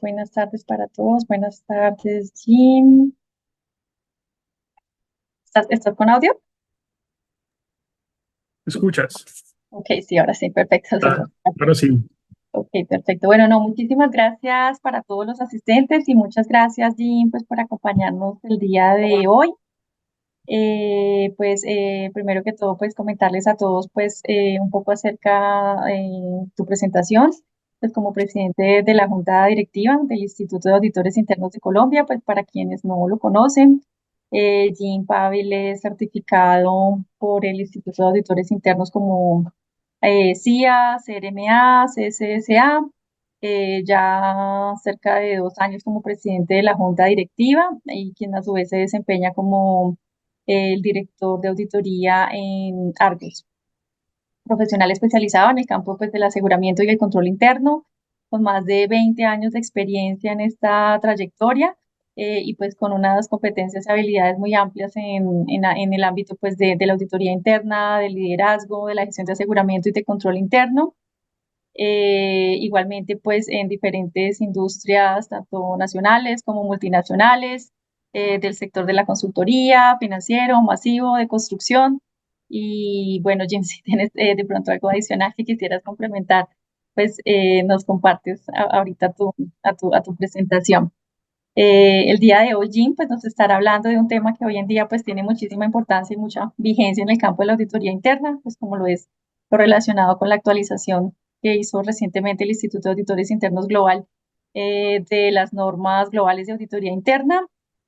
buenas tardes para todos. Buenas tardes, Jim. ¿Estás con audio? ¿Escuchas? Ok, sí, ahora sí, perfecto. Ah, ahora sí. Ok, perfecto. Bueno, no, muchísimas gracias para todos los asistentes y muchas gracias, Jim, pues por acompañarnos el día de hoy. Primero que todo, pues comentarles a todos, pues un poco acerca de tu presentación. Pues como presidente de la Junta Directiva del Instituto de Auditores Internos de Colombia, pues para quienes no lo conocen, Jim Pavel es certificado por el Instituto de Auditores Internos como CIA, CRMA, CSSA, ya cerca de 2 años como presidente de la Junta Directiva y quien a su vez se desempeña como el director de auditoría en Argos, profesional especializado en el campo pues, del aseguramiento y el control interno, con más de 20 años de experiencia en esta trayectoria y pues con unas competencias y habilidades muy amplias en el ámbito pues de la auditoría interna, del liderazgo, de la gestión de aseguramiento y de control interno. Igualmente pues en diferentes industrias, tanto nacionales como multinacionales, del sector de la consultoría, financiero, masivo, de construcción. Y bueno, Jim, si tienes de pronto algo adicional que quisieras complementar, pues nos compartes ahorita a tu presentación. El día de hoy, Jim, pues nos estará hablando de un tema que hoy en día pues tiene muchísima importancia y mucha vigencia en el campo de la auditoría interna, pues como lo es lo relacionado con la actualización que hizo recientemente el Instituto de Auditores Internos Global de las normas globales de auditoría interna.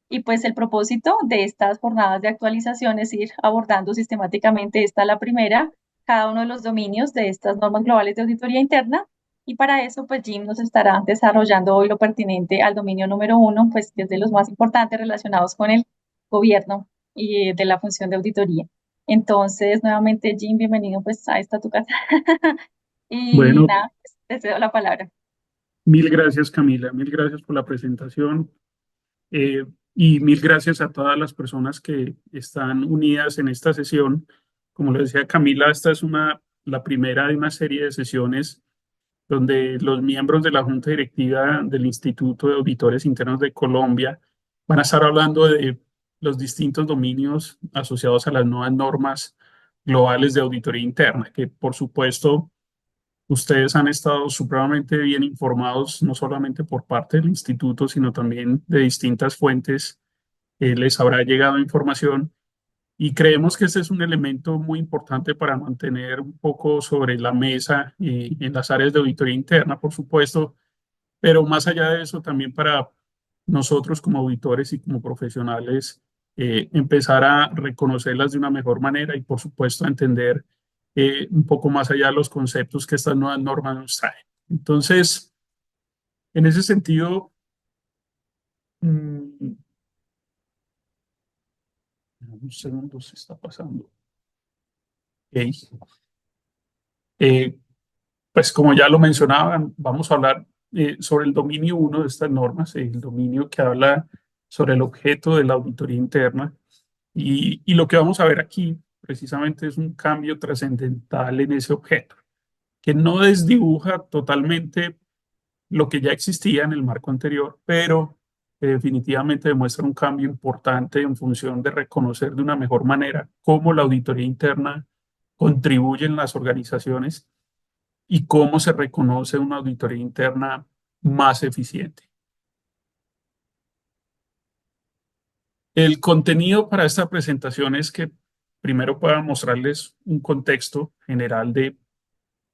Y pues el propósito de estas jornadas de actualización es ir abordando sistemáticamente, esta la primera, cada uno de los dominios de estas normas globales de auditoría interna y para eso, pues Jim nos estará desarrollando hoy lo pertinente al dominio número uno, pues que es de los más importantes relacionados con el gobierno y de la función de auditoría. Entonces, nuevamente, Jim, bienvenido pues a esta tu casa. Y Bueno, nada, pues, te cedo la palabra. mil gracias, Camila. Mil gracias por la presentación. eh, y mil gracias a todas las personas que están unidas en esta sesión. Como lo decía Camila, esta es la primera de una serie de sesiones donde los miembros de la Junta Directiva del Instituto de Auditores Internos de Colombia van a estar hablando de los distintos dominios asociados a las nuevas normas globales de auditoría interna, que por supuesto ustedes han estado supremamente bien informados, no solamente por parte del instituto, sino también de distintas fuentes. Les habrá llegado información y creemos que este es un elemento muy importante para mantener un poco sobre la mesa en las áreas de auditoría interna, por supuesto, pero más allá de eso, también para nosotros como auditores y como profesionales, empezar a reconocerlas de una mejor manera y, por supuesto, a entender un poco más allá de los conceptos que estas nuevas normas nos traen. Entonces, en ese sentido, mm, un segundo se está pasando. Ok. Eh, pues como ya lo mencionaban, vamos a hablar sobre el dominio uno de estas normas, el dominio que habla sobre el objeto de la auditoría interna. Y lo que vamos a ver aquí precisamente es un cambio trascendental en ese objeto, que no desdibuja totalmente lo que ya existía en el marco anterior, pero definitivamente demuestra un cambio importante en función de reconocer de una mejor manera cómo la auditoría interna contribuye en las organizaciones y cómo se reconoce una auditoría interna más eficiente. El contenido para esta presentación es que primero pueda mostrarles un contexto general de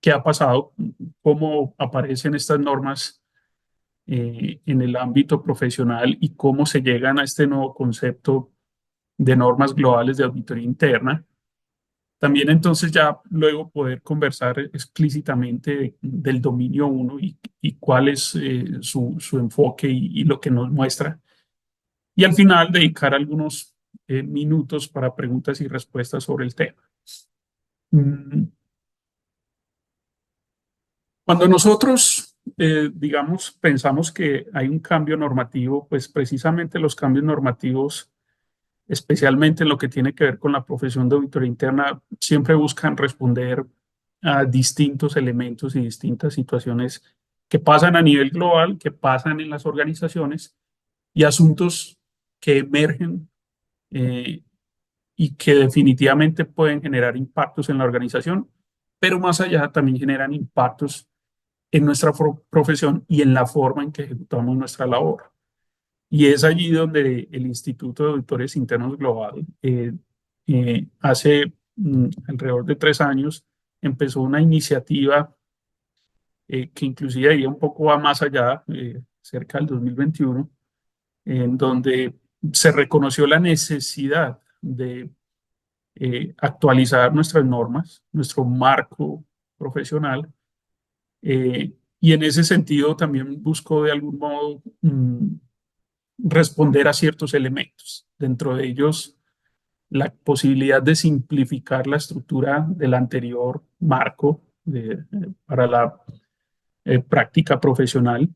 qué ha pasado, cómo aparecen estas normas en el ámbito profesional y cómo se llegan a este nuevo concepto de normas globales de auditoría interna. También entonces ya luego poder conversar explícitamente del dominio uno y cuál es su enfoque y lo que nos muestra. Y al final dedicar algunos minutos para preguntas y respuestas sobre el tema. Mm, Cuando nosotros, digamos, pensamos que hay un cambio normativo, pues precisamente los cambios normativos, especialmente en lo que tiene que ver con la profesión de auditoría interna, siempre buscan responder a distintos elementos y distintas situaciones que pasan a nivel global, que pasan en las organizaciones y asuntos que emergen eh, y que definitivamente pueden generar impactos en la organización, pero más allá también generan impactos en nuestra profesión y en la forma en que ejecutamos nuestra labor. Y es allí donde el Instituto de Auditores Internos Global, hace alrededor de 3 años, empezó una iniciativa que inclusive iría un poco más allá, cerca del 2021, en donde se reconoció la necesidad de actualizar nuestras normas, nuestro marco profesional, y en ese sentido también buscó de algún modo responder a ciertos elementos, dentro de ellos la posibilidad de simplificar la estructura del anterior marco para la práctica profesional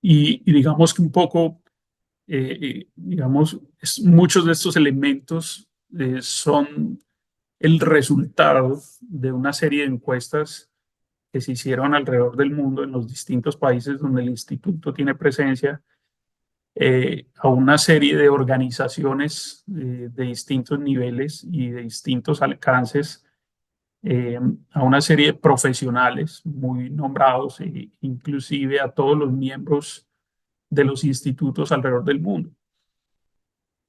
y digamos que un poco, digamos, muchos de estos elementos son el resultado de una serie de encuestas que se hicieron alrededor del mundo en los distintos países donde el instituto tiene presencia, a una serie de organizaciones de distintos niveles y de distintos alcances, a una serie de profesionales muy nombrados, e inclusive a todos los miembros de los institutos alrededor del mundo.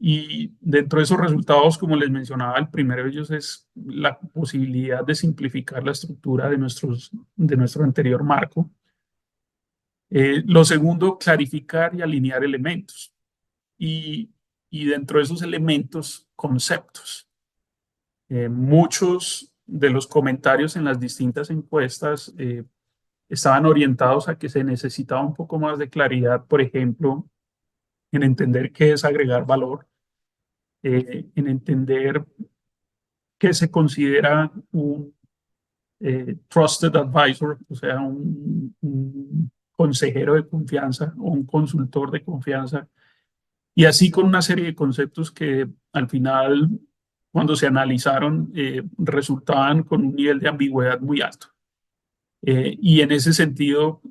Y dentro de esos resultados, como les mencionaba, el primero de ellos es la posibilidad de simplificar la estructura de nuestro anterior marco. Lo segundo, clarificar y alinear elementos. Y, y dentro de esos elementos, conceptos. Muchos de los comentarios en las distintas encuestas estaban orientados a que se necesitaba un poco más de claridad, por ejemplo, en entender qué es agregar valor, en entender qué se considera un trusted advisor, o sea, un consejero de confianza o un consultor de confianza, y así con una serie de conceptos que al final, cuando se analizaron, resultaban con un nivel de ambigüedad muy alto. Y en ese sentido,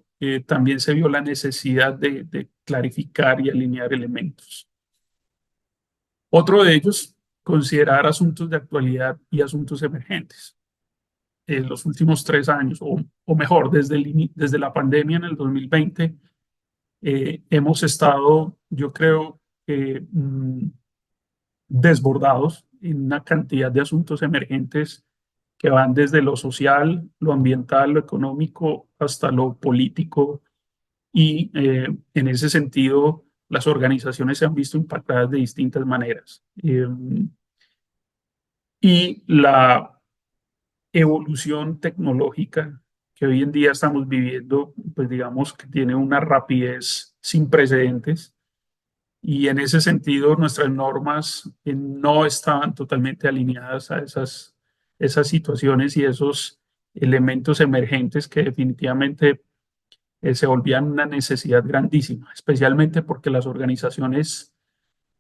también se vio la necesidad de clarificar y alinear elementos. Otro de ellos, considerar asuntos de actualidad y asuntos emergentes. En los últimos 3 años, o mejor, desde la pandemia en el 2020, hemos estado, yo creo, desbordados en una cantidad de asuntos emergentes que van desde lo social, lo ambiental, lo económico, hasta lo político. Y en ese sentido, las organizaciones se han visto impactadas de distintas maneras. Y la evolución tecnológica que hoy en día estamos viviendo, pues digamos que tiene una rapidez sin precedentes. Y en ese sentido, nuestras normas no estaban totalmente alineadas a esas situaciones y esos elementos emergentes que definitivamente se volvían una necesidad grandísima, especialmente porque las organizaciones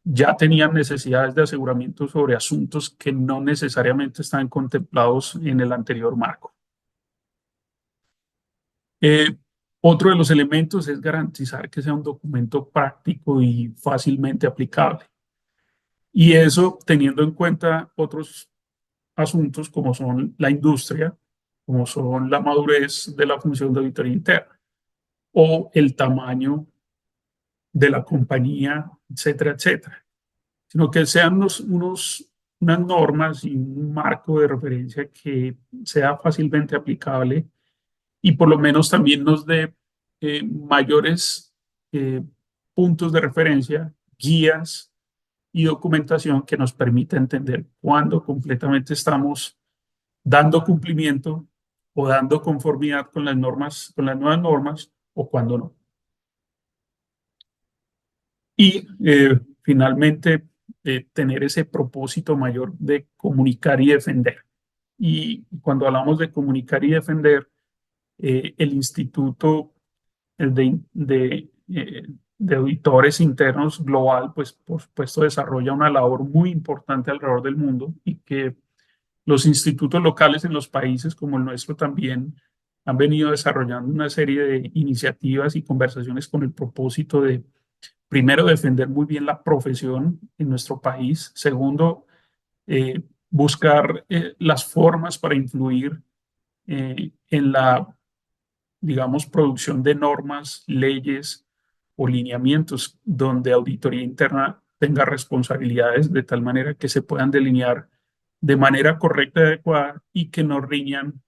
ya tenían necesidades de aseguramiento sobre asuntos que no necesariamente estaban contemplados en el anterior marco. Eh, Otro de los elementos es garantizar que sea un documento práctico y fácilmente aplicable. Y eso teniendo en cuenta otros asuntos como son la industria, como son la madurez de la función de auditoría interna o el tamaño de la compañía, etcétera, etcétera. Sino que sean unas normas y un marco de referencia que sea fácilmente aplicable y por lo menos también nos dé mayores puntos de referencia, guías y documentación que nos permita entender cuándo completamente estamos dando cumplimiento o dando conformidad con las normas, con las nuevas normas, o cuándo no. Y finalmente, tener ese propósito mayor de comunicar y defender. Y cuando hablamos de comunicar y defender, el Instituto de Auditores Internos Global, pues por supuesto desarrolla una labor muy importante alrededor del mundo y que los institutos locales en los países como el nuestro también han venido desarrollando una serie de iniciativas y conversaciones con el propósito de, primero, defender muy bien la profesión en nuestro país. Segundo, buscar las formas para influir en la, digamos, producción de normas, leyes o lineamientos donde auditoría interna tenga responsabilidades de tal manera que se puedan delinear de manera correcta y adecuada y que no riñan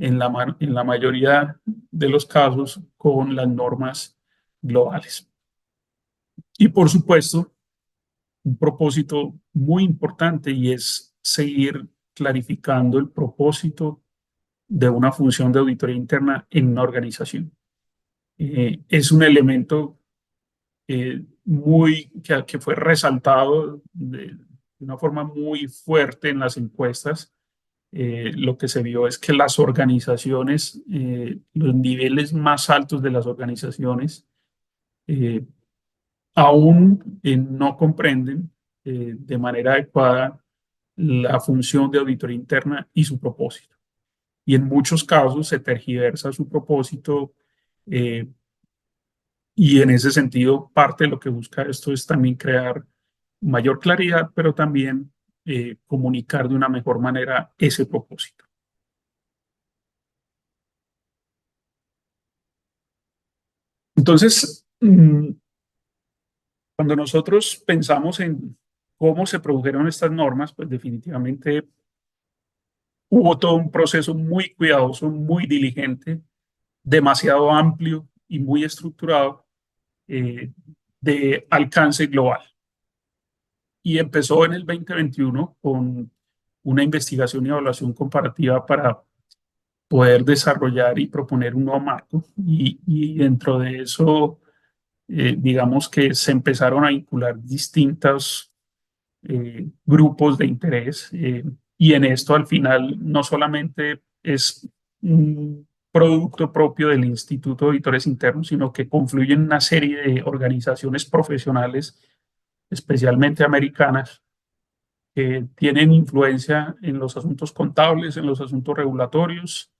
en la mayoría de los casos con las normas globales. Y por supuesto, un propósito muy importante y es seguir clarificando el propósito de una función de auditoría interna en una organización. Es un elemento que fue resaltado de una forma muy fuerte en las encuestas. Lo que se vio es que las organizaciones, los niveles más altos de las organizaciones, eh, aún no comprenden de manera adecuada la función de auditoría interna y su propósito. Y en muchos casos se tergiversa su propósito, eh, y en ese sentido parte de lo que busca esto es también crear mayor claridad, pero también comunicar de una mejor manera ese propósito. Entonces, cuando nosotros pensamos en cómo se produjeron estas normas, pues definitivamente hubo todo un proceso muy cuidadoso, muy diligente, demasiado amplio y muy estructurado, eh, de alcance global. Y empezó en el 2021 con una investigación y evaluación comparativa para poder desarrollar y proponer un nuevo marco. Y dentro de eso, digamos que se empezaron a vincular distintos grupos de interés, y en esto al final no solamente es un producto propio del Instituto de Auditores Internos, sino que confluyen una serie de organizaciones profesionales, especialmente americanas, que tienen influencia en los asuntos contables, en los asuntos regulatorios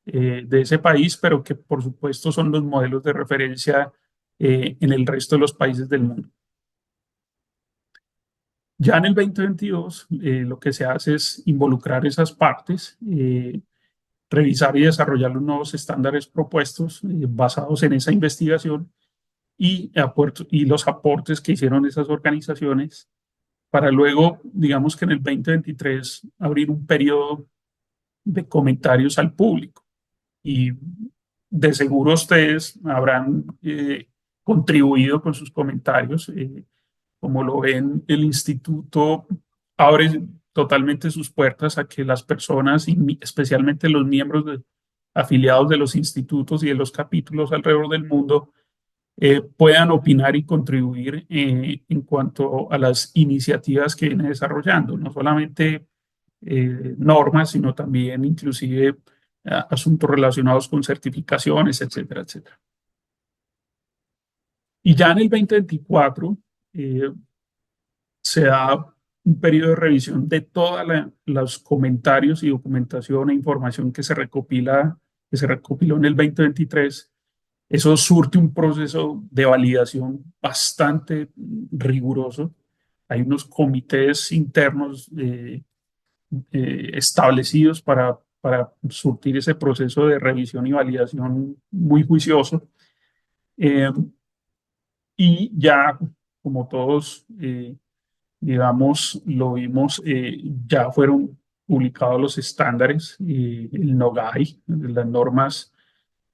de ese país, pero que por supuesto son los modelos de referencia en el resto de los países del mundo. Ya en el 2022, lo que se hace es involucrar esas partes, revisar y desarrollar los nuevos estándares propuestos basados en esa investigación y los aportes que hicieron esas organizaciones para luego, digamos que en el 2023, abrir un periodo de comentarios al público. Y de seguro ustedes habrán contribuido con sus comentarios. Como lo ven, el instituto abre totalmente sus puertas a que las personas, y especialmente los miembros afiliados de los institutos y de los capítulos alrededor del mundo, puedan opinar y contribuir en cuanto a las iniciativas que viene desarrollando, no solamente normas, sino también inclusive asuntos relacionados con certificaciones, etcétera, etcétera. Y ya en el 2024 eh, se da un periodo de revisión de todos los comentarios y documentación e información que se recopiló en el 2023. Eso surte un proceso de validación bastante riguroso. Hay unos comités internos establecidos para surtir ese proceso de revisión y validación muy juicioso. Eh, y ya, como todos, digamos, lo vimos, ya fueron publicados los estándares, el NOGAI, las normas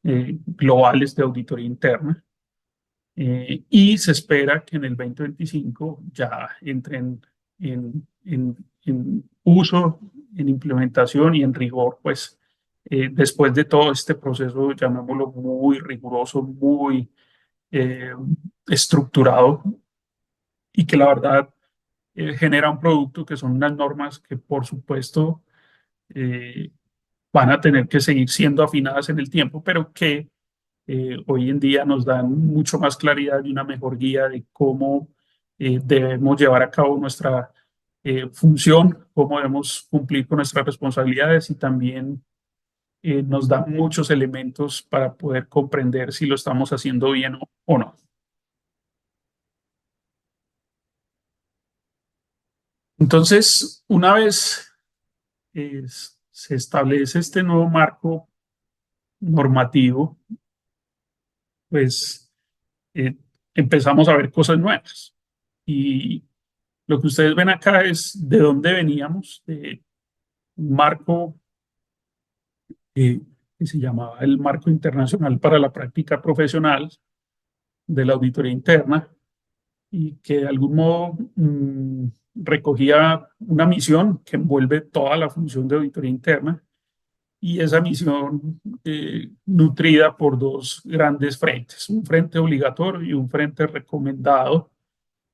globales de auditoría interna. Y se espera que en el 2025 ya entren en uso, en implementación y en rigor, pues después de todo este proceso, llamémoslo muy riguroso, muy eh, estructurado, y que la verdad genera un producto que son unas normas que por supuesto eh, van a tener que seguir siendo afinadas en el tiempo, pero que hoy en día nos dan mucho más claridad y una mejor guía de cómo debemos llevar a cabo nuestra función, cómo debemos cumplir con nuestras responsabilidades y también nos da muchos elementos para poder comprender si lo estamos haciendo bien o no. Entonces, una vez se establece este nuevo marco normativo, pues eh, empezamos a ver cosas nuevas. Y lo que ustedes ven acá es de dónde veníamos, de un marco eh, que se llamaba el Marco Internacional para la Práctica Profesional de la Auditoría Interna, y que de algún modo recogía una misión que envuelve toda la función de auditoría interna, y esa misión nutrida por dos grandes frentes, un frente obligatorio y un frente recomendado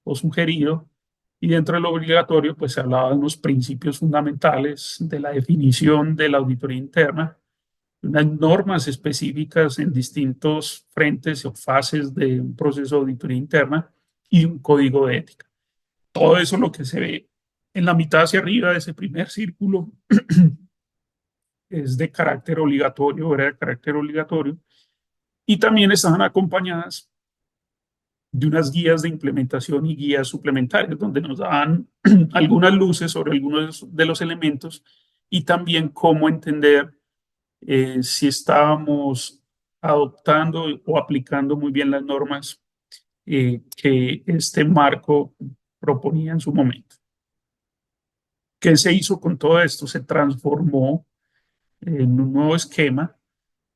o sugerido. Y dentro de lo obligatorio, pues se hablaba de unos principios fundamentales de la definición de la auditoría interna, unas normas específicas en distintos frentes o fases de un proceso de auditoría interna y un código de ética. Todo eso lo que se ve en la mitad hacia arriba de ese primer círculo es de carácter obligatorio, era de carácter obligatorio, y también estaban acompañadas de unas guías de implementación y guías suplementarias, donde nos daban algunas luces sobre algunos de los elementos y también cómo entender si estábamos adoptando o aplicando muy bien las normas que este marco proponía en su momento. ¿Qué se hizo con todo esto? Se transformó en un nuevo esquema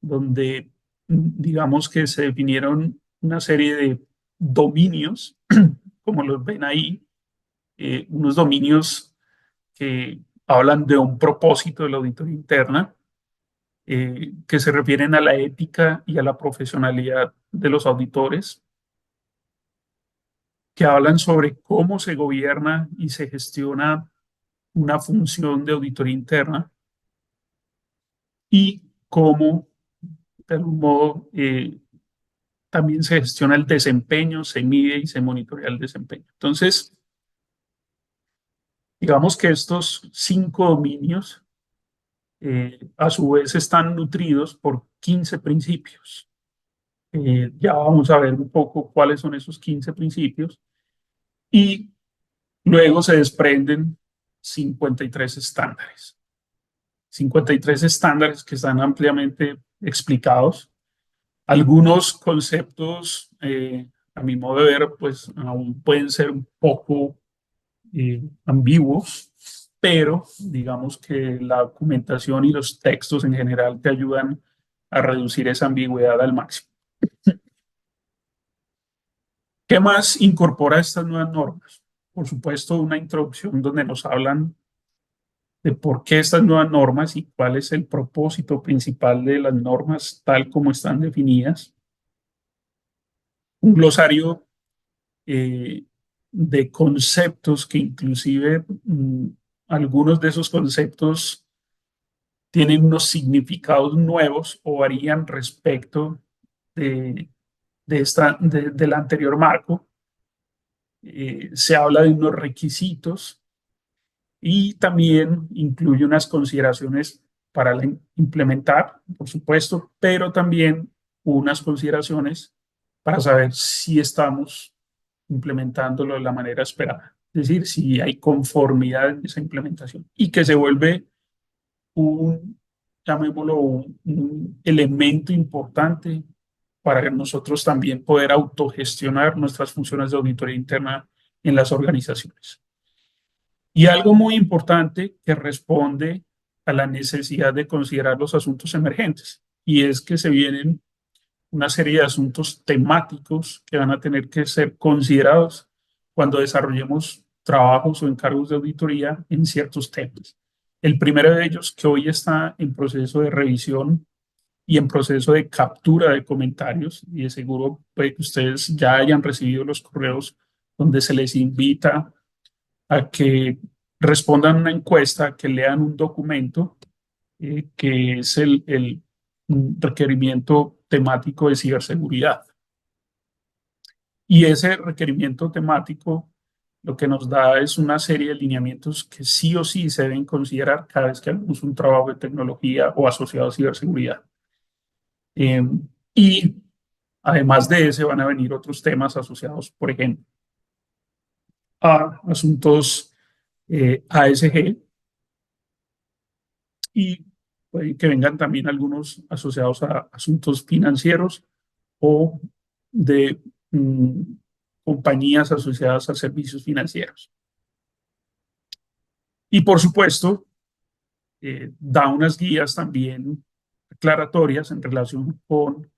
donde digamos que se definieron una serie de dominios, como los ven ahí, unos dominios que hablan de un propósito de la auditoría interna, que se refieren a la ética y a la profesionalidad de los auditores, que hablan sobre cómo se gobierna y se gestiona una función de auditoría interna y cómo, de algún modo, también se gestiona el desempeño, se mide y se monitorea el desempeño. Entonces, digamos que estos 5 dominios, a su vez, están nutridos por 15 principios. Ya vamos a ver un poco cuáles son esos 15 principios. Y luego se desprenden 53 estándares. 53 estándares que están ampliamente explicados. Algunos conceptos, a mi modo de ver, pues aún pueden ser un poco ambiguos, pero digamos que la documentación y los textos en general te ayudan a reducir esa ambigüedad al máximo. ¿Qué más incorpora estas nuevas normas? Por supuesto, una introducción donde nos hablan de por qué estas nuevas normas y cuál es el propósito principal de las normas tal como están definidas. Un glosario eh, de conceptos que inclusive algunos de esos conceptos tienen unos significados nuevos o varían respecto de, del anterior marco. Se habla de unos requisitos y también incluye unas consideraciones para implementar, por supuesto, pero también unas consideraciones para saber si estamos implementándolo de la manera esperada. Es decir, si hay conformidad en esa implementación y que se vuelve un, llamémoslo, un elemento importante para nosotros también poder autogestionar nuestras funciones de auditoría interna en las organizaciones. Y algo muy importante que responde a la necesidad de considerar los asuntos emergentes, y es que se vienen una serie de asuntos temáticos que van a tener que ser considerados cuando desarrollemos trabajos o encargos de auditoría en ciertos temas. El primero de ellos, que hoy está en proceso de revisión y en proceso de captura de comentarios, y de seguro puede que ustedes ya hayan recibido los correos donde se les invita a que respondan una encuesta, que lean un documento que es el requerimiento temático de ciberseguridad. Y ese requerimiento temático lo que nos da es una serie de lineamientos que sí o sí se deben considerar cada vez que hagamos un trabajo de tecnología o asociado a ciberseguridad. Eh, y además de ese van a venir otros temas asociados, por ejemplo, a asuntos ASG, y puede que vengan también algunos asociados a asuntos financieros o de compañías asociadas a servicios financieros. Y por supuesto, da unas guías también aclaratorias en relación con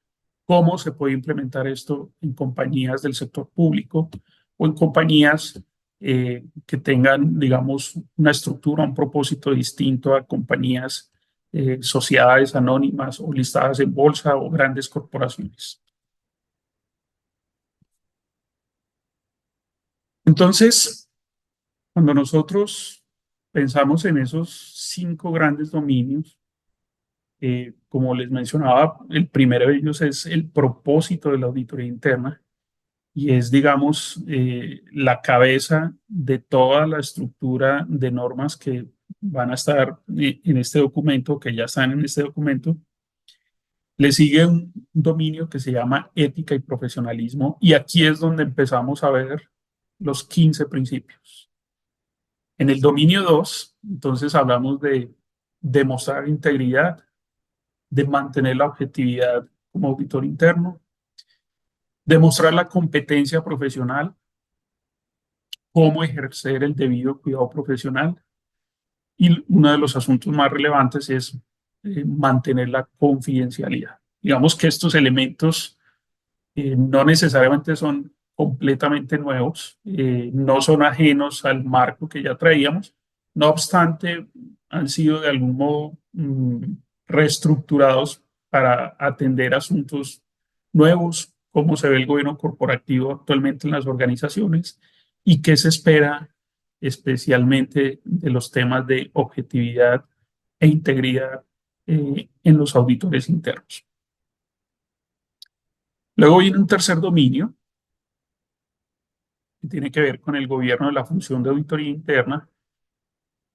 cómo se puede implementar esto en compañías del sector público o en compañías que tengan, digamos, una estructura, un propósito distinto a compañías, sociedades anónimas o listadas en bolsa o grandes corporaciones. Entonces, cuando nosotros pensamos en esos 5 grandes dominios, como les mencionaba, el primero de ellos es el propósito de la auditoría interna y es, digamos, la cabeza de toda la estructura de normas que van a estar en este documento, que ya están en este documento. Le sigue un dominio que se llama ética y profesionalismo, y aquí es donde empezamos a ver los 15 principios. En el dominio 2, entonces hablamos de demostrar integridad, de mantener la objetividad como auditor interno, demostrar la competencia profesional, cómo ejercer el debido cuidado profesional, y uno de los asuntos más relevantes es mantener la confidencialidad. Digamos que estos elementos no necesariamente son completamente nuevos, no son ajenos al marco que ya traíamos, no obstante, han sido de algún modo reestructurados para atender asuntos nuevos, cómo se ve el gobierno corporativo actualmente en las organizaciones y qué se espera especialmente de los temas de objetividad e integridad en los auditores internos. Luego viene un tercer dominio que tiene que ver con el gobierno de la función de auditoría interna,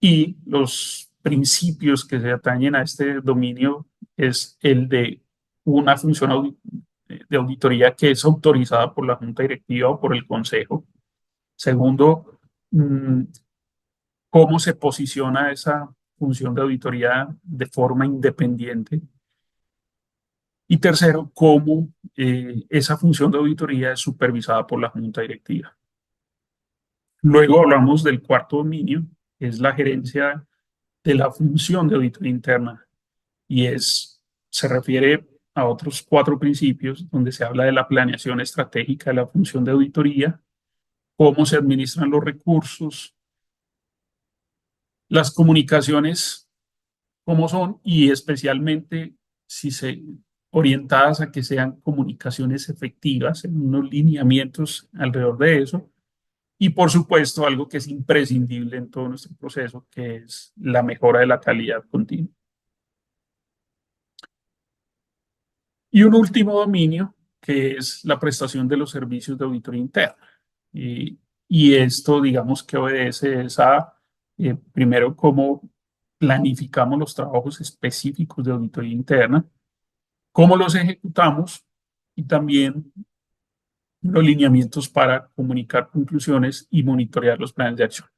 y los principios que se atañen a este dominio es el de una función de auditoría que es autorizada por la Junta Directiva o por el Consejo. Segundo, cómo se posiciona esa función de auditoría de forma independiente. Y tercero, cómo esa función de auditoría es supervisada por la Junta Directiva. Luego hablamos del cuarto dominio, que es la gerencia de la función de auditoría interna, y se refiere a otros 4 principios donde se habla de la planeación estratégica de la función de auditoría, cómo se administran los recursos, las comunicaciones, cómo son, y especialmente si se orientadas a que sean comunicaciones efectivas, en unos lineamientos alrededor de eso. Y por supuesto, algo que es imprescindible en todo nuestro proceso, que es la mejora de la calidad continua. Y un último dominio, que es la prestación de los servicios de auditoría interna. Y esto, digamos, que obedece a, primero, cómo planificamos los trabajos específicos de auditoría interna, cómo los ejecutamos y también los lineamientos para comunicar conclusiones y monitorear los planes de acción.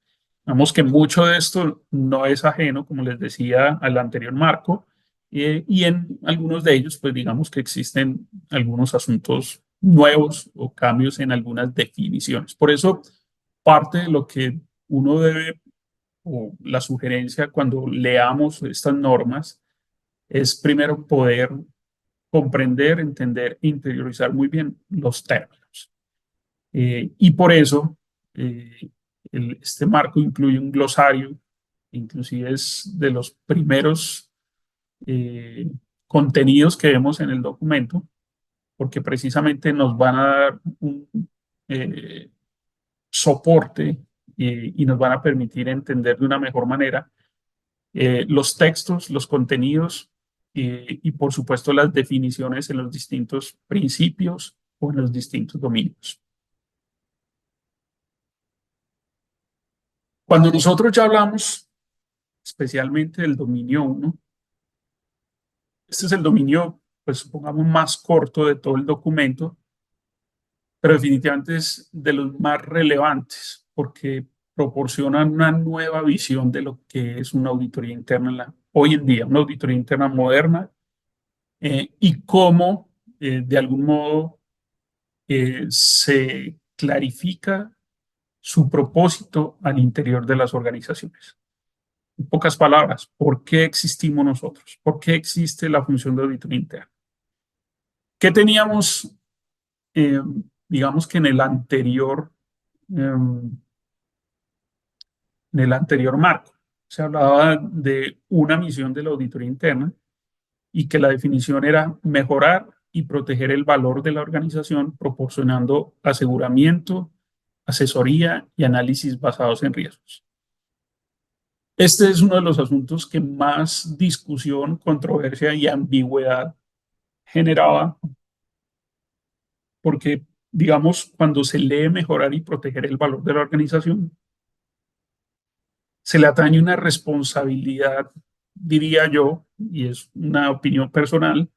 Vemos que mucho de esto no es ajeno, como les decía, al anterior marco, y en algunos de ellos, pues digamos que existen algunos asuntos nuevos o cambios en algunas definiciones. Por eso, parte de lo que uno debe, o la sugerencia cuando leamos estas normas, es primero poder comprender, entender e interiorizar muy bien los términos. Y por eso este marco incluye un glosario, inclusive es de los primeros eh, contenidos que vemos en el documento, porque precisamente nos van a dar un eh, soporte y nos van a permitir entender de una mejor manera los textos, los contenidos y por supuesto las definiciones en los distintos principios o en los distintos dominios. Cuando nosotros ya hablamos especialmente del dominio uno, este es el dominio, pues supongamos, más corto de todo el documento, pero definitivamente es de los más relevantes porque proporcionan una nueva visión de lo que es una auditoría interna hoy en día, una auditoría interna moderna, y cómo de algún modo se clarifica su propósito al interior de las organizaciones. En pocas palabras, ¿por qué existimos nosotros? ¿Por qué existe la función de auditoría interna? ¿Qué teníamos, eh, digamos que en el anterior marco? Se hablaba de una misión de la auditoría interna y que la definición era mejorar y proteger el valor de la organización proporcionando aseguramiento, asesoría y análisis basados en riesgos. Este es uno de los asuntos que más discusión, controversia y ambigüedad generaba, porque, digamos, cuando se lee mejorar y proteger el valor de la organización, se le atañe una responsabilidad, diría yo, y es una opinión personal,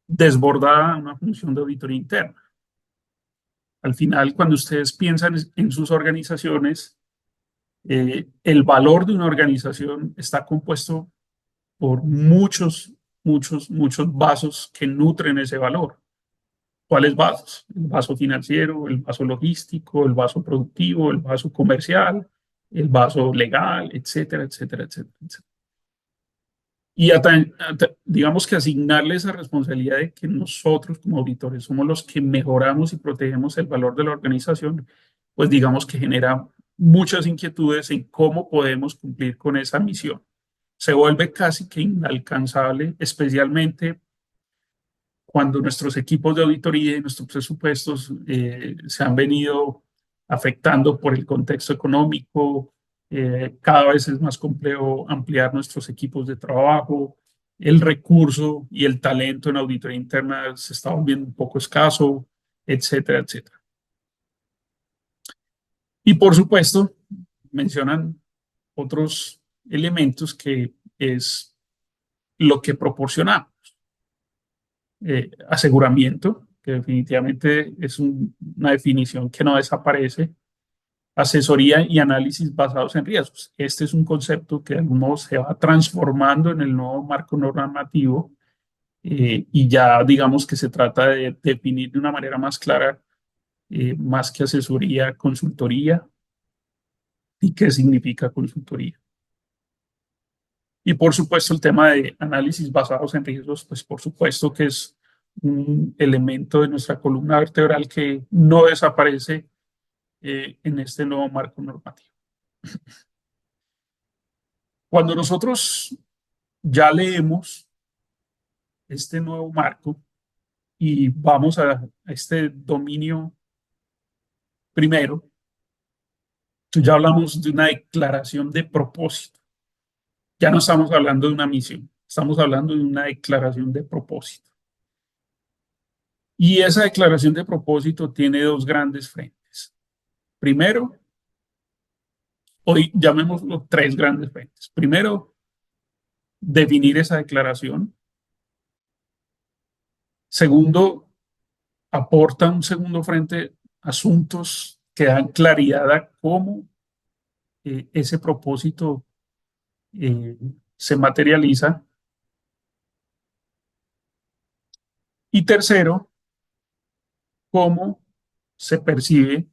desbordada a una función de auditoría interna. Al final, cuando ustedes piensan en sus organizaciones, el valor de una organización está compuesto por muchos vasos que nutren ese valor. ¿Cuáles vasos? El vaso financiero, el vaso logístico, el vaso productivo, el vaso comercial, el vaso legal, etcétera, etcétera, etcétera, etcétera. Y digamos que asignarle esa responsabilidad de que nosotros como auditores somos los que mejoramos y protegemos el valor de la organización, pues digamos que genera muchas inquietudes en cómo podemos cumplir con esa misión. Se vuelve casi que inalcanzable, especialmente cuando nuestros equipos de auditoría y nuestros presupuestos se han venido afectando por el contexto económico. Cada vez es más complejo ampliar nuestros equipos de trabajo. El recurso y el talento en auditoría interna se está volviendo un poco escaso, etcétera, etcétera. Y por supuesto, mencionan otros elementos que es lo que proporcionamos. Aseguramiento, que definitivamente es una definición que no desaparece, asesoría y análisis basados en riesgos. Este es un concepto que de algún modo se va transformando en el nuevo marco normativo y ya digamos que se trata de definir de una manera más clara, más que asesoría, consultoría y qué significa consultoría. Y por supuesto el tema de análisis basados en riesgos, pues por supuesto que es un elemento de nuestra columna vertebral que no desaparece en este nuevo marco normativo. Cuando nosotros ya leemos este nuevo marco y vamos a este dominio primero, entonces ya hablamos de una declaración de propósito. Ya no estamos hablando de una misión, estamos hablando de una declaración de propósito. Y esa declaración de propósito tiene dos grandes frentes. Primero, hoy llamémoslo tres grandes frentes. Primero, definir esa declaración. Segundo, aporta un segundo frente asuntos que dan claridad a cómo ese propósito eh, se materializa. Y tercero, cómo se percibe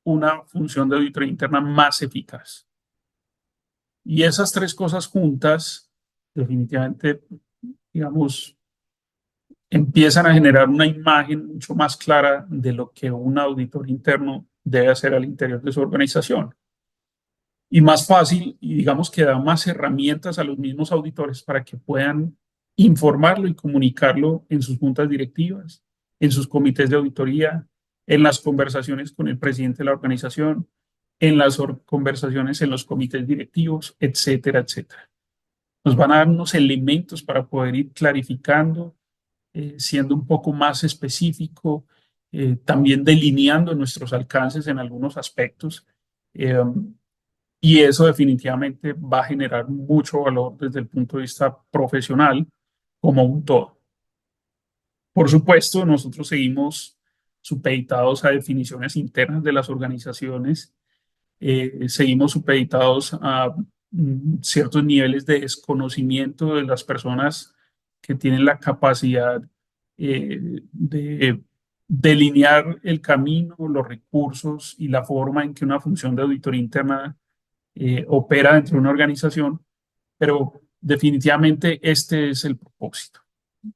una función de auditoría interna más eficaz. Y esas tres cosas juntas, definitivamente, digamos, empiezan a generar una imagen mucho más clara de lo que un auditor interno debe hacer al interior de su organización. Y más fácil, y digamos que da más herramientas a los mismos auditores para que puedan informarlo y comunicarlo en sus juntas directivas, en sus comités de auditoría, en las conversaciones con el presidente de la organización, en las conversaciones en los comités directivos, etcétera, etcétera. Nos van a dar unos elementos para poder ir clarificando, siendo un poco más específico, también delineando nuestros alcances en algunos aspectos. eh, y eso definitivamente va a generar mucho valor desde el punto de vista profesional como un todo. Por supuesto, nosotros seguimos supeditados a definiciones internas de las organizaciones, seguimos supeditados a ciertos niveles de desconocimiento de las personas que tienen la capacidad de delinear el camino, los recursos y la forma en que una función de auditoría interna opera dentro de una organización, pero definitivamente este es el propósito,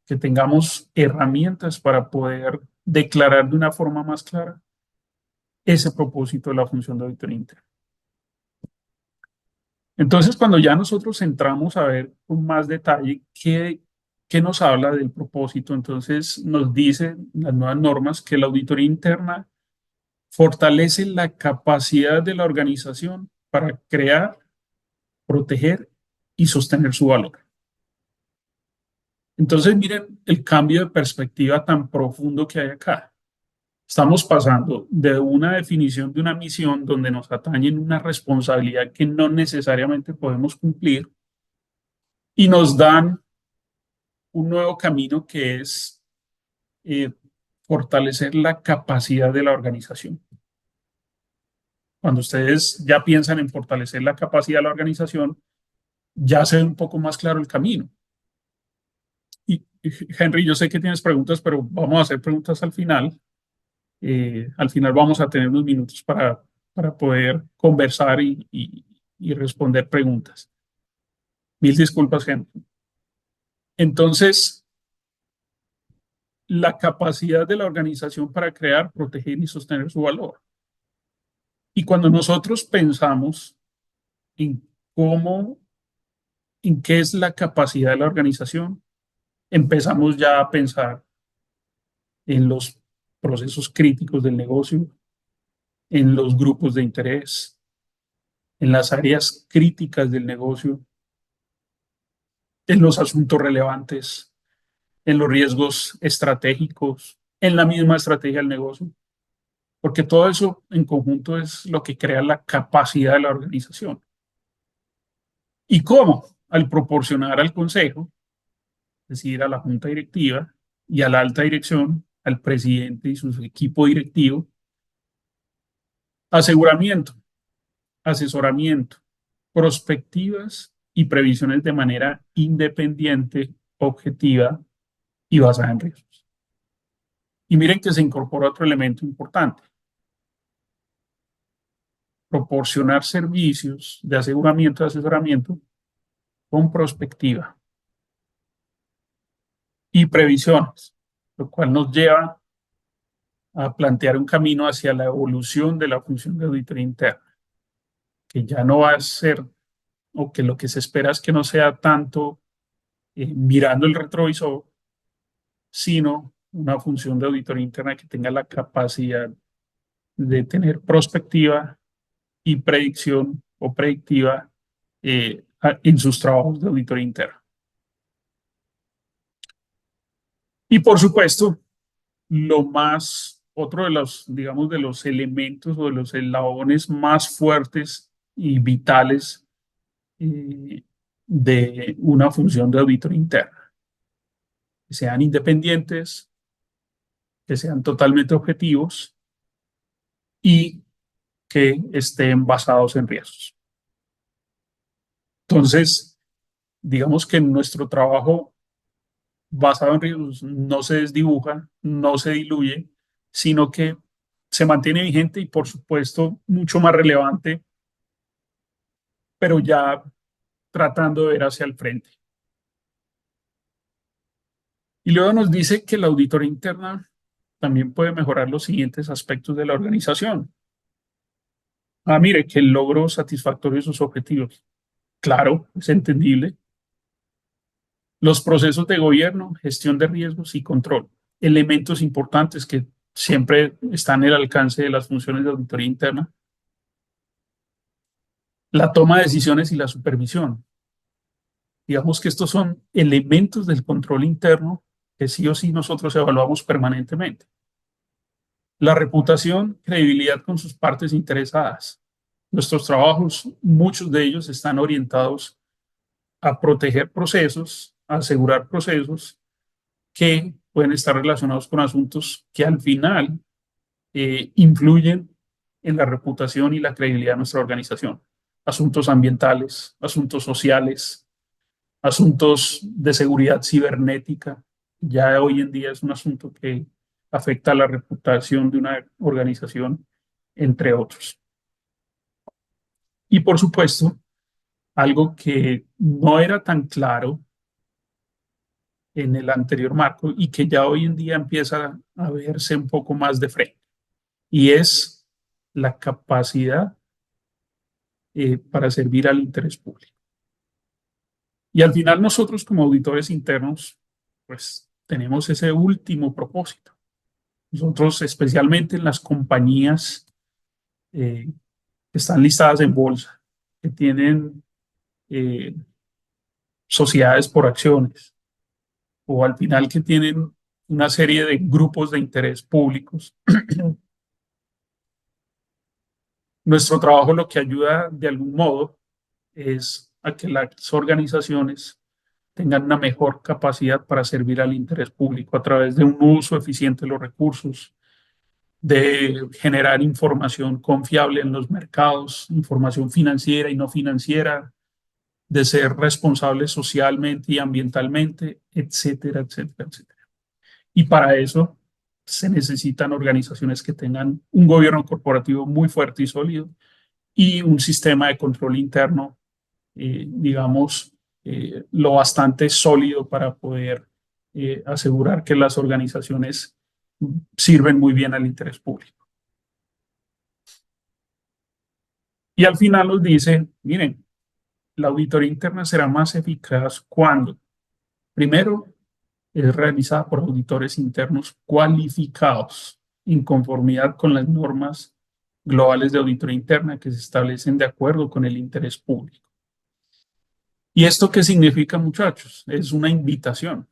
que tengamos herramientas para poder declarar de una forma más clara ese propósito de la función de auditoría interna. Entonces, cuando ya nosotros entramos a ver con más detalle qué nos habla del propósito, entonces nos dice las nuevas normas que la auditoría interna fortalece la capacidad de la organización para crear, proteger y sostener su valor. Entonces, miren el cambio de perspectiva tan profundo que hay acá. Estamos pasando de una definición de una misión donde nos atañe una responsabilidad que no necesariamente podemos cumplir y nos dan un nuevo camino que es eh, fortalecer la capacidad de la organización. Cuando ustedes ya piensan en fortalecer la capacidad de la organización, ya se ve un poco más claro el camino. Y Henry, yo sé que tienes preguntas, pero vamos a hacer preguntas al final. Al final vamos a tener unos minutos para poder conversar y responder preguntas. Mil disculpas, Henry. Entonces, la capacidad de la organización para crear, proteger y sostener su valor. Y cuando nosotros pensamos en cómo, en qué es la capacidad de la organización, empezamos ya a pensar en los procesos críticos del negocio, en los grupos de interés, en las áreas críticas del negocio, en los asuntos relevantes, en los riesgos estratégicos, en la misma estrategia del negocio, porque todo eso en conjunto es lo que crea la capacidad de la organización. ¿Y cómo? Al proporcionar al consejo, es decir, a la junta directiva y a la alta dirección, al presidente y su equipo directivo, aseguramiento, asesoramiento, prospectivas y previsiones de manera independiente, objetiva y basada en riesgos. Y miren que se incorpora otro elemento importante: proporcionar servicios de aseguramiento y asesoramiento con prospectiva y previsiones, lo cual nos lleva a plantear un camino hacia la evolución de la función de auditoría interna, que ya no va a ser, o que lo que se espera es que no sea tanto mirando el retrovisor, sino una función de auditoría interna que tenga la capacidad de tener prospectiva y predicción o predictiva en sus trabajos de auditoría interna. Y por supuesto, otro de los, digamos, de los elementos o de los eslabones más fuertes y vitales de una función de auditoría interna: que sean independientes, que sean totalmente objetivos y que estén basados en riesgos. Entonces, digamos que nuestro trabajo basado en riesgos no se desdibuja, no se diluye, sino que se mantiene vigente y, por supuesto, mucho más relevante, pero ya tratando de ver hacia el frente. Y luego nos dice que la auditoría interna también puede mejorar los siguientes aspectos de la organización. Mire, que el logro satisfactorio de sus objetivos. Claro, es entendible. Los procesos de gobierno, gestión de riesgos y control. Elementos importantes que siempre están en el alcance de las funciones de auditoría interna. La toma de decisiones y la supervisión. Digamos que estos son elementos del control interno que sí o sí nosotros evaluamos permanentemente. La reputación, credibilidad con sus partes interesadas. Nuestros trabajos, muchos de ellos están orientados a proteger procesos, a asegurar procesos que pueden estar relacionados con asuntos que al final influyen en la reputación y la credibilidad de nuestra organización. Asuntos ambientales, asuntos sociales, asuntos de seguridad cibernética. Ya hoy en día es un asunto que afecta a la reputación de una organización, entre otros. Y por supuesto, algo que no era tan claro en el anterior marco y que ya hoy en día empieza a verse un poco más de frente, y es la capacidad para servir al interés público. Y al final nosotros como auditores internos, pues tenemos ese último propósito. Nosotros, especialmente en las compañías que están listadas en bolsa, que tienen eh, sociedades por acciones, o al final que tienen una serie de grupos de interés públicos, nuestro trabajo lo que ayuda de algún modo es a que las organizaciones tengan una mejor capacidad para servir al interés público a través de un uso eficiente de los recursos, de generar información confiable en los mercados, información financiera y no financiera, de ser responsables socialmente y ambientalmente, etcétera, etcétera, etcétera. Y para eso se necesitan organizaciones que tengan un gobierno corporativo muy fuerte y sólido y un sistema de control interno, digamos, lo bastante sólido para poder asegurar que las organizaciones sirven muy bien al interés público. Y al final nos dice, miren, la auditoría interna será más eficaz cuando, primero, es realizada por auditores internos cualificados en conformidad con las normas globales de auditoría interna que se establecen de acuerdo con el interés público. ¿Y esto qué significa, muchachos? Es una invitación.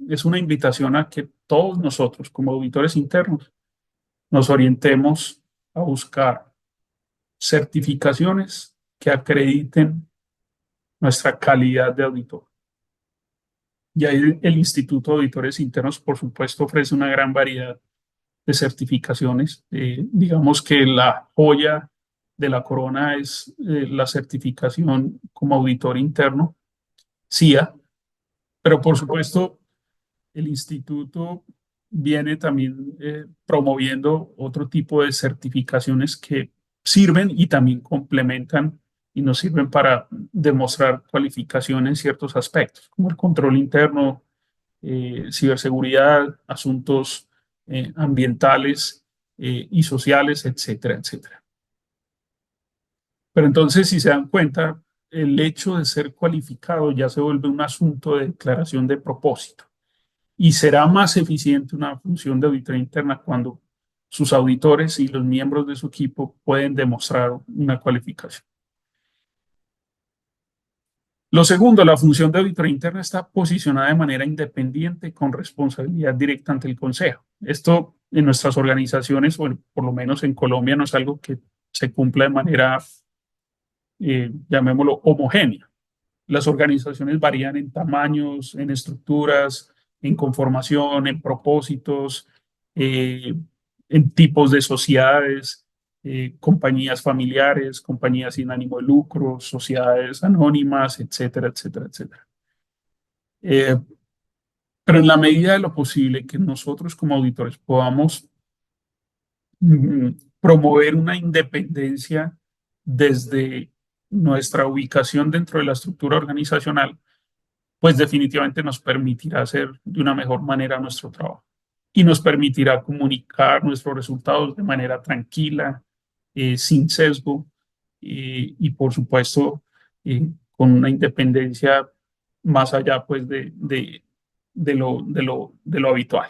Es una invitación a que todos nosotros, como auditores internos, nos orientemos a buscar certificaciones que acrediten nuestra calidad de auditor. Y ahí el Instituto de Auditores Internos, por supuesto, ofrece una gran variedad de certificaciones. Digamos que la joya de la corona es la certificación como auditor interno, CIA, pero por supuesto el instituto viene también promoviendo otro tipo de certificaciones que sirven y también complementan y nos sirven para demostrar cualificación en ciertos aspectos, como el control interno, ciberseguridad, asuntos ambientales y sociales, etcétera, etcétera. Pero entonces, si se dan cuenta, el hecho de ser cualificado ya se vuelve un asunto de declaración de propósito y será más eficiente una función de auditoría interna cuando sus auditores y los miembros de su equipo pueden demostrar una cualificación. Lo segundo, la función de auditoría interna está posicionada de manera independiente con responsabilidad directa ante el Consejo. Esto en nuestras organizaciones, bueno, por lo menos en Colombia, no es algo que se cumpla de manera, llamémoslo, homogénea. Las organizaciones varían en tamaños, en estructuras, en conformación, en propósitos, eh, en tipos de sociedades, compañías familiares, compañías sin ánimo de lucro, sociedades anónimas, etcétera, etcétera, etcétera. Eh, pero en la medida de lo posible que nosotros como auditores podamos mm, promover una independencia desde nuestra ubicación dentro de la estructura organizacional, pues definitivamente nos permitirá hacer de una mejor manera nuestro trabajo y nos permitirá comunicar nuestros resultados de manera tranquila, sin sesgo y por supuesto con una independencia más allá pues de lo habitual.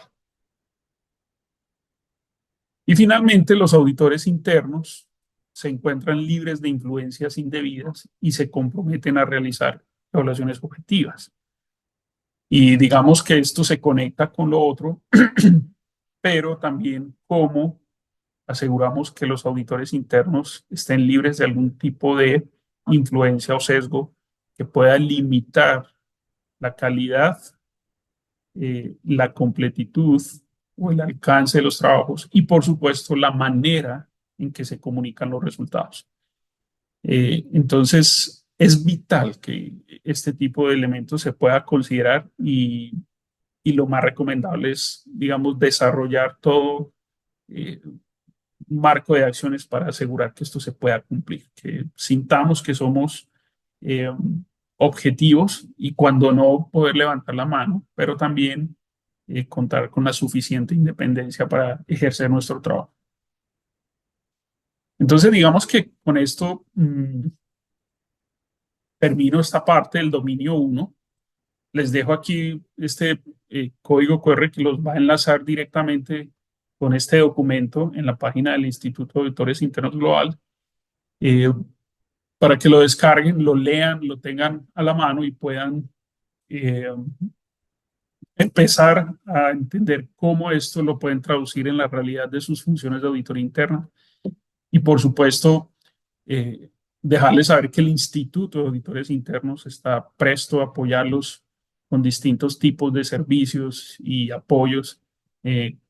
Y finalmente, los auditores internos se encuentran libres de influencias indebidas y se comprometen a realizar evaluaciones objetivas. Y digamos que esto se conecta con lo otro, pero también cómo aseguramos que los auditores internos estén libres de algún tipo de influencia o sesgo que pueda limitar la calidad, la completitud o el alcance de los trabajos y, por supuesto, la manera en que se comunican los resultados. Entonces, es vital que este tipo de elementos se pueda considerar y lo más recomendable es, digamos, desarrollar todo un marco de acciones para asegurar que esto se pueda cumplir, que sintamos que somos eh, objetivos y cuando no poder levantar la mano, pero también contar con la suficiente independencia para ejercer nuestro trabajo. Entonces, digamos que con esto termino esta parte del dominio uno. Les dejo aquí este código QR que los va a enlazar directamente con este documento en la página del Instituto de Auditores Internos Global eh, para que lo descarguen, lo lean, lo tengan a la mano y puedan eh, empezar a entender cómo esto lo pueden traducir en la realidad de sus funciones de auditoría interna. Y por supuesto, eh, dejarles saber que el Instituto de Auditores Internos está presto a apoyarlos con distintos tipos de servicios y apoyos,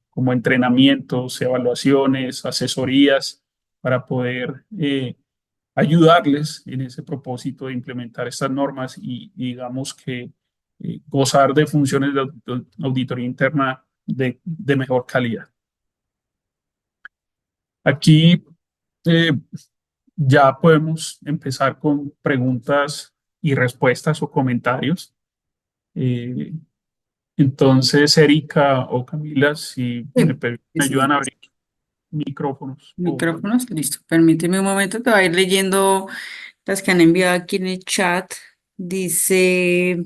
como entrenamientos, evaluaciones, asesorías, para poder ayudarles en ese propósito de implementar estas normas y digamos que gozar de funciones de auditoría interna de mejor calidad. Aquí eh, ya podemos empezar con preguntas y respuestas o comentarios. Eh, entonces, Erika o Camila, si Sí, me ayudan sí. a abrir micrófonos. Micrófonos, listo. Permíteme un momento, te voy a ir leyendo las que han enviado aquí en el chat. Dice,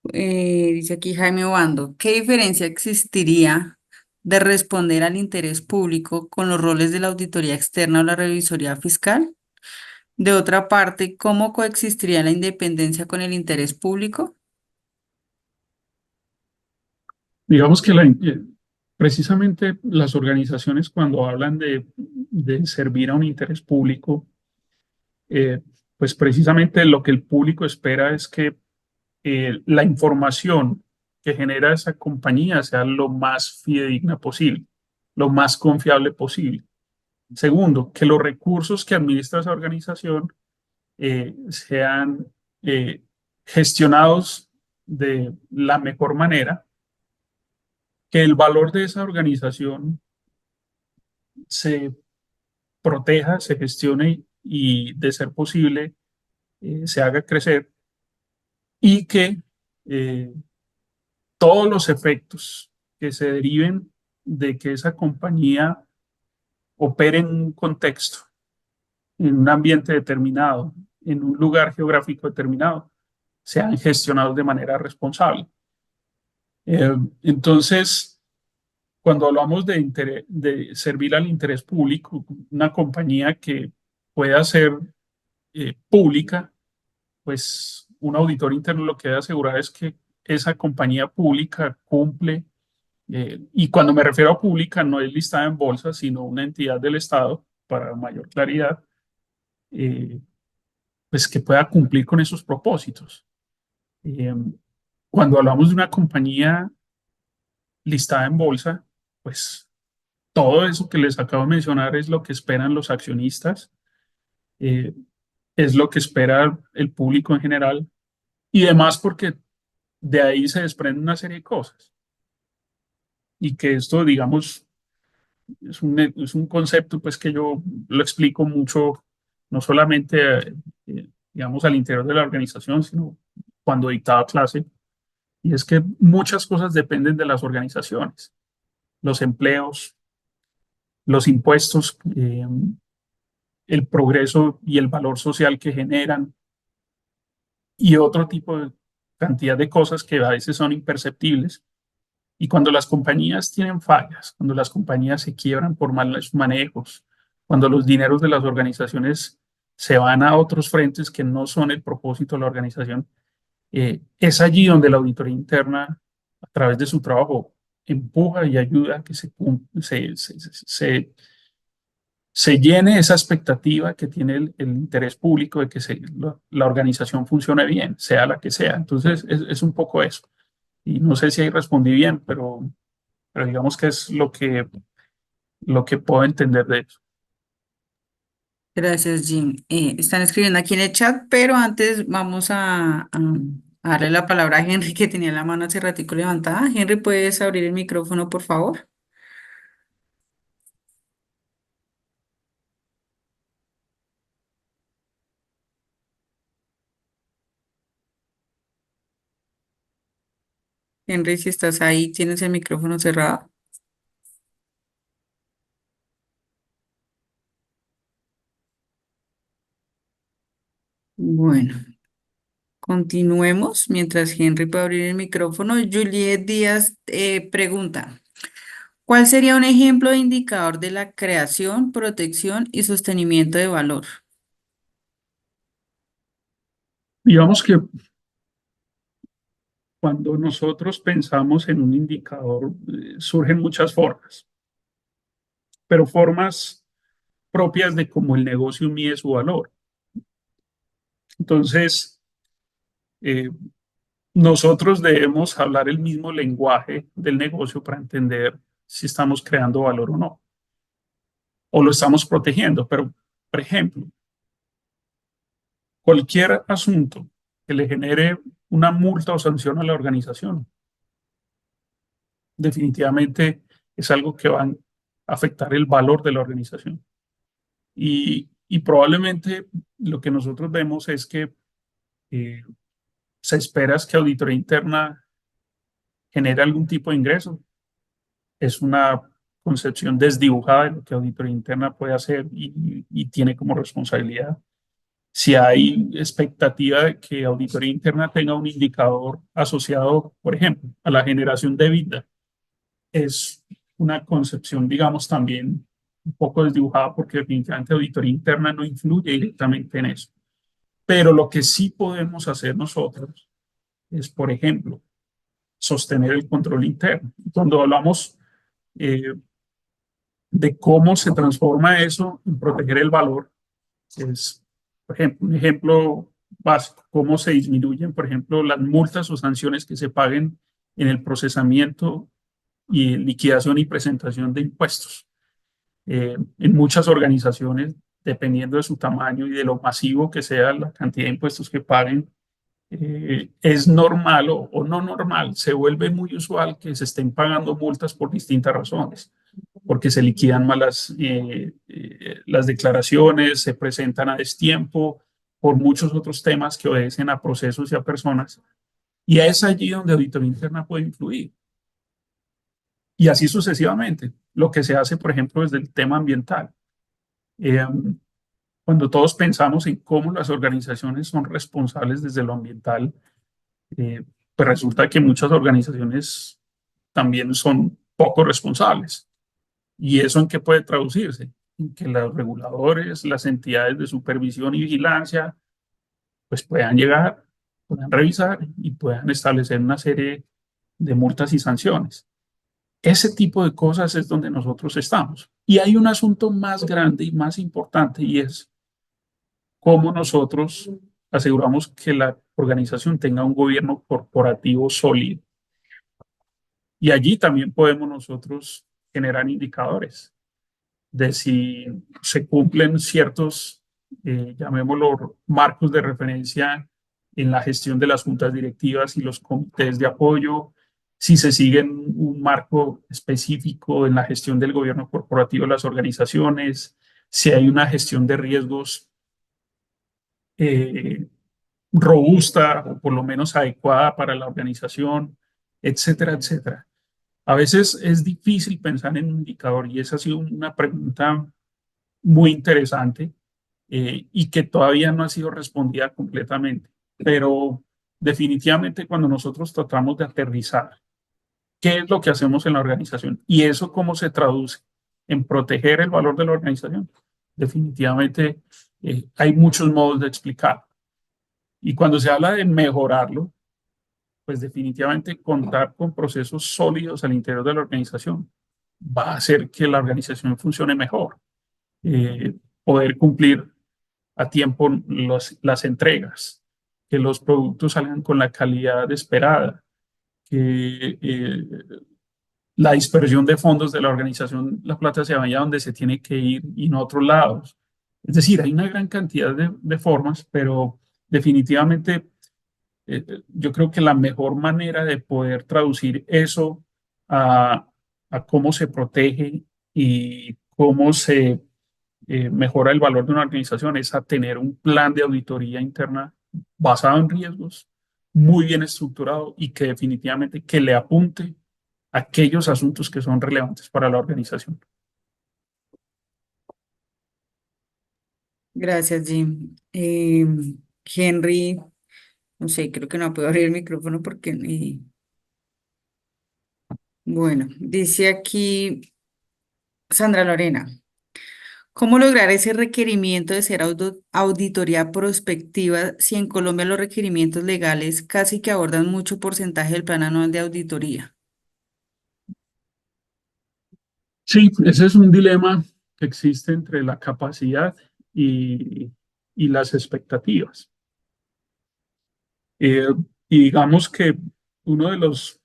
dice aquí Jaime Obando, ¿qué diferencia existiría de responder al interés público con los roles de la auditoría externa o la revisoría fiscal? De otra parte, ¿cómo coexistiría la independencia con el interés público? Digamos que precisamente las organizaciones cuando hablan de servir a un interés público, eh, pues precisamente lo que el público espera es que la información que genera esa compañía sea lo más fidedigna posible, lo más confiable posible. Segundo, que los recursos que administra esa organización sean eh, gestionados de la mejor manera, que el valor de esa organización se proteja, se gestione y, de ser posible, se haga crecer y que eh, todos los efectos que se deriven de que esa compañía opere en un contexto, en un ambiente determinado, en un lugar geográfico determinado, sean gestionados de manera responsable. Entonces, cuando hablamos de servir al interés público, una compañía que pueda ser pública, pues un auditor interno lo que debe asegurar es que esa compañía pública cumple. Y cuando me refiero a pública, no es listada en bolsa, sino una entidad del Estado, para mayor claridad, eh, pues que pueda cumplir con esos propósitos. Eh, Cuando hablamos de una compañía listada en bolsa, pues todo eso que les acabo de mencionar es lo que esperan los accionistas, eh, es lo que espera el público en general y demás porque de ahí se desprende una serie de cosas. Y que esto, digamos, es un concepto pues que yo lo explico mucho, no solamente, digamos, al interior de la organización, sino cuando dictaba clase. Y es que muchas cosas dependen de las organizaciones, los empleos, los impuestos, el progreso y el valor social que generan y otro tipo de cantidad de cosas que a veces son imperceptibles. Y cuando las compañías tienen fallas, cuando las compañías se quiebran por malos manejos, cuando los dineros de las organizaciones se van a otros frentes que no son el propósito de la organización, es allí donde la auditoría interna, a través de su trabajo, empuja y ayuda a que se llene esa expectativa que tiene el interés público de que la organización funcione bien, sea la que sea. Entonces, es un poco eso. Y no sé si ahí respondí bien, pero digamos que es lo que puedo entender de eso. Gracias, Jim. Están escribiendo aquí en el chat, pero antes vamos a darle la palabra a Henry, que tenía la mano hace ratico levantada. Henry, ¿puedes abrir el micrófono, por favor? Henry, si estás ahí, tienes el micrófono cerrado. Bueno, continuemos mientras Henry puede abrir el micrófono. Juliet Díaz pregunta, ¿cuál sería un ejemplo de indicador de la creación, protección y sostenimiento de valor? Digamos que cuando nosotros pensamos en un indicador, surgen muchas formas, pero formas propias de cómo el negocio mide su valor. Entonces, eh, nosotros debemos hablar el mismo lenguaje del negocio para entender si estamos creando valor o no, o lo estamos protegiendo. Pero, por ejemplo, cualquier asunto que le genere una multa o sanción a la organización, definitivamente es algo que va a afectar el valor de la organización. Y probablemente lo que nosotros vemos es que eh, se espera es que auditoría interna genere algún tipo de ingreso. Es una concepción desdibujada de lo que auditoría interna puede hacer y tiene como responsabilidad. Si hay expectativa de que auditoría interna tenga un indicador asociado, por ejemplo, a la generación de vida, es una concepción, digamos, también un poco desdibujada porque definitivamente auditoría interna no influye directamente en eso. Pero lo que sí podemos hacer nosotros es, por ejemplo, sostener el control interno. Cuando hablamos eh, de cómo se transforma eso en proteger el valor, es, por ejemplo, un ejemplo básico, cómo se disminuyen, por ejemplo, las multas o sanciones que se paguen en el procesamiento y liquidación y presentación de impuestos. En muchas organizaciones, dependiendo de su tamaño y de lo masivo que sea la cantidad de impuestos que paguen, es normal o no normal, se vuelve muy usual que se estén pagando multas por distintas razones, porque se liquidan mal las declaraciones, se presentan a destiempo, por muchos otros temas que obedecen a procesos y a personas. Y es allí donde auditoría interna puede influir. Y así sucesivamente. Lo que se hace, por ejemplo, desde el tema ambiental. Eh, Cuando todos pensamos en cómo las organizaciones son responsables desde lo ambiental, eh, pues resulta que muchas organizaciones también son poco responsables. ¿Y eso en qué puede traducirse? En que los reguladores, las entidades de supervisión y vigilancia, pues puedan llegar, puedan revisar y puedan establecer una serie de multas y sanciones. Ese tipo de cosas es donde nosotros estamos. Y hay un asunto más grande y más importante y es cómo nosotros aseguramos que la organización tenga un gobierno corporativo sólido. Y allí también podemos nosotros generar indicadores de si se cumplen ciertos, llamémoslo, marcos de referencia en la gestión de las juntas directivas y los comités de apoyo, si se siguen un marco específico en la gestión del gobierno corporativo de las organizaciones, si hay una gestión de riesgos eh, robusta o por lo menos adecuada para la organización, etcétera, etcétera. A veces es difícil pensar en un indicador y esa ha sido una pregunta muy interesante y que todavía no ha sido respondida completamente. Pero definitivamente cuando nosotros tratamos de aterrizar qué es lo que hacemos en la organización y eso cómo se traduce en proteger el valor de la organización, definitivamente hay muchos modos de explicar. Y cuando se habla de mejorarlo, pues definitivamente contar con procesos sólidos al interior de la organización va a hacer que la organización funcione mejor. Poder cumplir a tiempo las entregas, que los productos salgan con la calidad esperada, que la dispersión de fondos de la organización, la plata se vaya donde se tiene que ir y no a otros lados. Es decir, hay una gran cantidad de formas, pero definitivamente yo creo que la mejor manera de poder traducir eso a, a cómo se protege y cómo se mejora el valor de una organización es a tener un plan de auditoría interna basado en riesgos, muy bien estructurado y que definitivamente que le apunte a aquellos asuntos que son relevantes para la organización. Gracias, Jim. Henry, no sé, creo que no puedo abrir el micrófono porque, bueno, dice aquí Sandra Lorena. ¿Cómo lograr ese requerimiento de ser auditoría prospectiva si en Colombia los requerimientos legales casi que abordan mucho porcentaje del plan anual de auditoría? Sí, ese es un dilema que existe entre la capacidad y las expectativas. Eh, y digamos que uno de los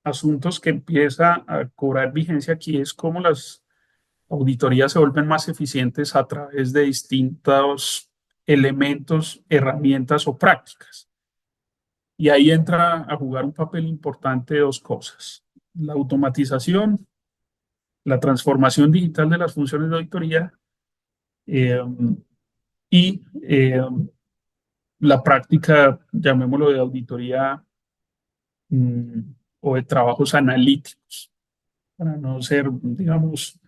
asuntos que empieza a cobrar vigencia aquí es cómo las auditorías se vuelven más eficientes a través de distintos elementos, herramientas o prácticas. Y ahí entra a jugar un papel importante dos cosas: la automatización, la transformación digital de las funciones de auditoría eh, y la práctica, llamémoslo, de auditoría mm, o de trabajos analíticos, para no ser, digamos,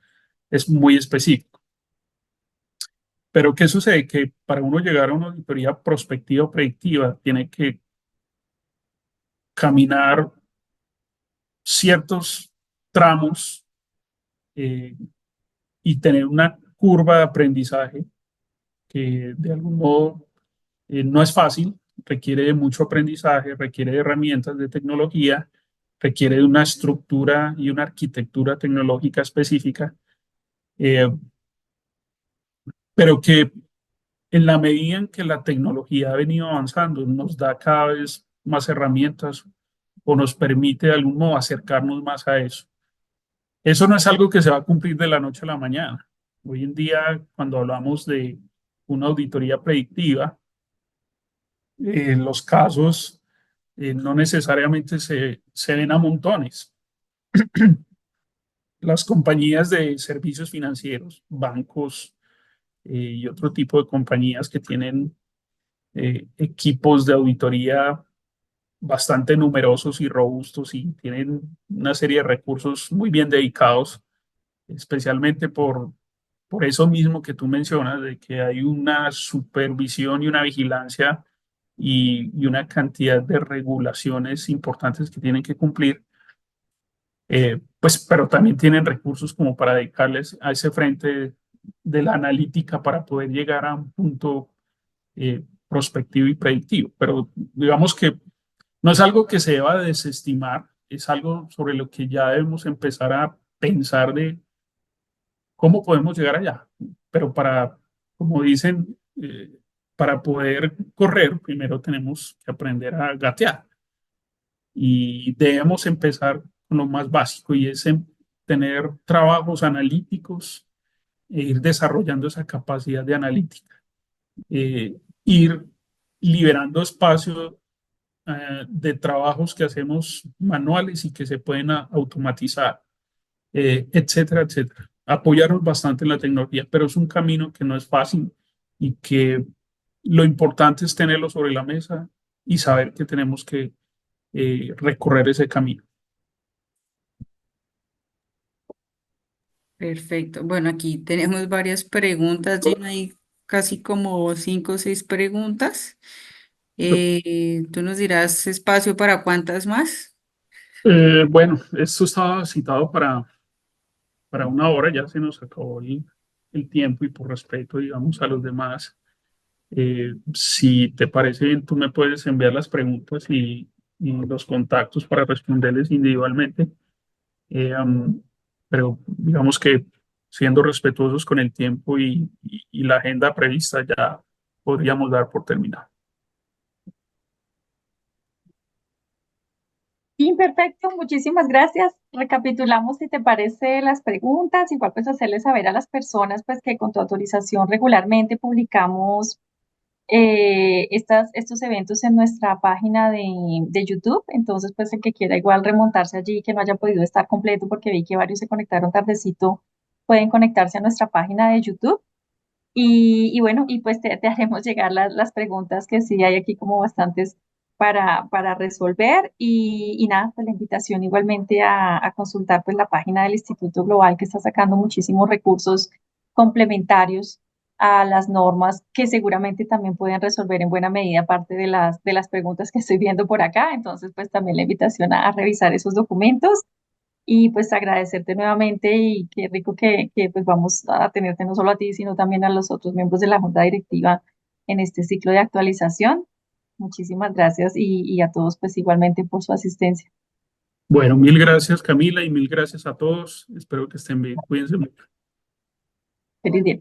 es muy específico. Pero ¿qué sucede? Que para uno llegar a una auditoría prospectiva o predictiva, tiene que caminar ciertos tramos eh, y tener una curva de aprendizaje que de algún modo no es fácil, requiere de mucho aprendizaje, requiere de herramientas de tecnología, requiere de una estructura y una arquitectura tecnológica específica, eh, pero que en la medida en que la tecnología ha venido avanzando, nos da cada vez más herramientas o nos permite de algún modo acercarnos más a eso. Eso no es algo que se va a cumplir de la noche a la mañana. Hoy en día, cuando hablamos de una auditoría predictiva, los casos no necesariamente se ven a montones. Las compañías de servicios financieros, bancos y otro tipo de compañías que tienen equipos de auditoría bastante numerosos y robustos y tienen una serie de recursos muy bien dedicados, especialmente por eso mismo que tú mencionas, de que hay una supervisión y una vigilancia y una cantidad de regulaciones importantes que tienen que cumplir, pues, pero también tienen recursos como para dedicarles a ese frente de la analítica para poder llegar a un punto prospectivo y predictivo. Pero digamos que no es algo que se deba desestimar, es algo sobre lo que ya debemos empezar a pensar de cómo podemos llegar allá. Pero como dicen, para poder correr, primero tenemos que aprender a gatear. Y debemos empezar con lo más básico y es tener trabajos analíticos e ir desarrollando esa capacidad de analítica. Ir liberando espacio de trabajos que hacemos manuales y que se pueden automatizar, etcétera, etcétera. Apoyarnos bastante en la tecnología, pero es un camino que no es fácil y que lo importante es tenerlo sobre la mesa y saber que tenemos que recorrer ese camino. Perfecto. Bueno, aquí tenemos varias preguntas, Jim, hay casi como 5 o 6 preguntas. Tú nos dirás espacio para cuántas más. Bueno, esto estaba citado para una hora, ya se nos acabó el tiempo y por respeto, digamos, a los demás, si te parece bien, tú me puedes enviar las preguntas y los contactos para responderles individualmente. Pero digamos que siendo respetuosos con el tiempo y la agenda prevista, ya podríamos dar por terminado. Sí, perfecto, muchísimas gracias. Recapitulamos, si te parece, las preguntas, igual pues hacerles saber a las personas pues que con tu autorización regularmente publicamos estos eventos en nuestra página de YouTube. Entonces, pues el que quiera igual remontarse allí, que no haya podido estar completo porque vi que varios se conectaron tardecito, pueden conectarse a nuestra página de YouTube. Y bueno, y pues te haremos llegar las preguntas que sí hay aquí como bastantes para resolver. Y nada, pues la invitación igualmente a consultar pues la página del Instituto Global, que está sacando muchísimos recursos complementarios a las normas que seguramente también pueden resolver en buena medida parte de las preguntas que estoy viendo por acá. Entonces, pues también la invitación a revisar esos documentos y pues agradecerte nuevamente y qué rico que pues vamos a tenerte no solo a ti, sino también a los otros miembros de la Junta Directiva en este ciclo de actualización. Muchísimas gracias y a todos pues igualmente por su asistencia. Bueno, mil gracias Camila y mil gracias a todos. Espero que estén bien. Cuídense mucho. Feliz día.